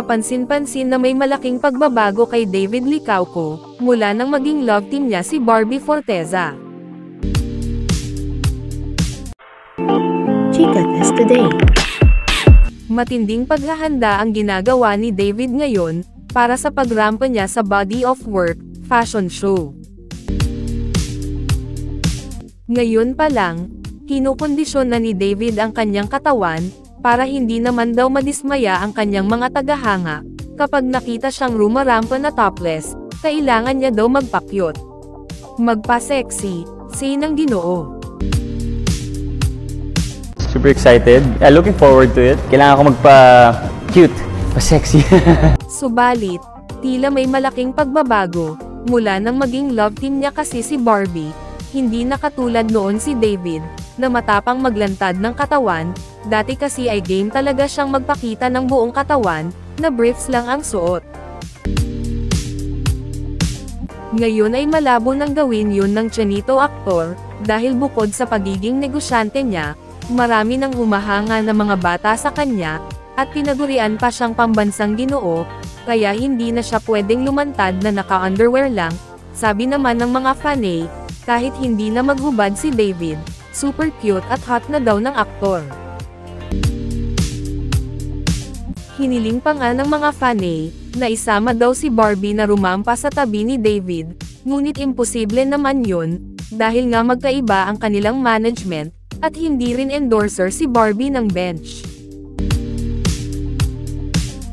kapansin-pansin na may malaking pagbabago kay David Licauco, mula nang maging love team niya si Barbie Forteza. Chika Test Today. Matinding paghahanda ang ginagawa ni David ngayon, para sa pagrampa niya sa Body of Work fashion show. Ngayon pa lang, kinukondisyon na ni David ang kanyang katawan, para hindi naman daw madismaya ang kanyang mga tagahanga, kapag nakita siyang rumarampa na topless, kailangan niya daw magpakyot. Magpa-sexy, say ng Ginoo. Super excited. Looking forward to it. Kailangan ko magpa-cute, pa-sexy. Subalit, tila may malaking pagbabago, mula nang maging love team niya kasi si Barbie, hindi na katulad noon si David, na matapang maglantad ng katawan, dati kasi ay game talaga siyang magpakita ng buong katawan, na briefs lang ang suot. Ngayon ay malabo nang gawin yun ng Chanito aktor, dahil bukod sa pagiging negosyante niya, marami nang humahanga na mga bata sa kanya, at tinagurian pa siyang pambansang Ginoo, kaya hindi na siya pwedeng lumantad na naka-underwear lang, sabi naman ng mga fanay, kahit hindi na maghubad si David, super cute at hot na daw ng aktor. Hiniling pa nga ng mga fanay, na isama daw si Barbie na rumampa sa tabi ni David, ngunit imposible naman yun, dahil nga magkaiba ang kanilang management, at hindi rin endorser si Barbie ng bench.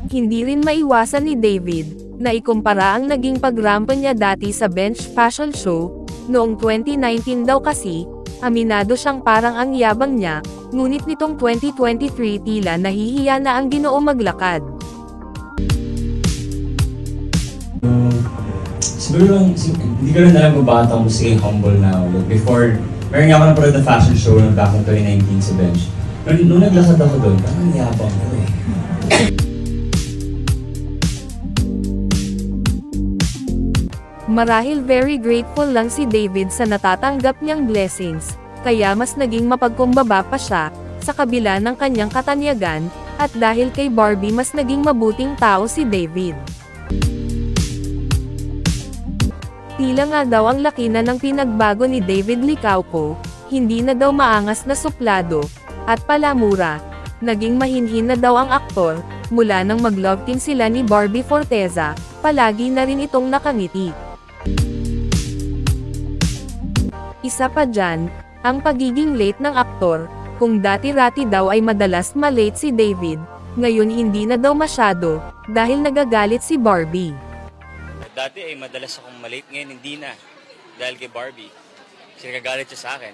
Hindi rin maiwasan ni David, na ikumpara ang naging pagrampa niya dati sa bench fashion show, noong 2019 daw kasi, aminado siyang parang ang yabang niya, ngunit nitong 2023 tila nahihiya na ang Ginoo maglakad. Siguro lang, hindi ko rin alam kung bakit ako magiging humble na ulit. Before, meron nga ako napanood na fashion show na back in 2019 sa bench. Nung naglakad ako doon, parang yabang ko eh. Marahil very grateful lang si David sa natatanggap niyang blessings, kaya mas naging mapagkumbaba pa siya, sa kabila ng kanyang katanyagan, at dahil kay Barbie mas naging mabuting tao si David. Tila nga daw ang laki na ng pinagbago ni David Licauco, hindi na daw maangas na suplado, at palamura, naging mahinhin na daw ang aktor, mula nang mag-love team sila ni Barbie Forteza, palagi na rin itong nakangiti. Isa pa dyan, ang pagiging late ng aktor, kung dati-rati daw ay madalas malate si David, ngayon hindi na daw masyado, dahil nagagalit si Barbie. Dati ay madalas akong malate, ngayon hindi na, dahil kay Barbie. Kasi nagagalit siya sa akin.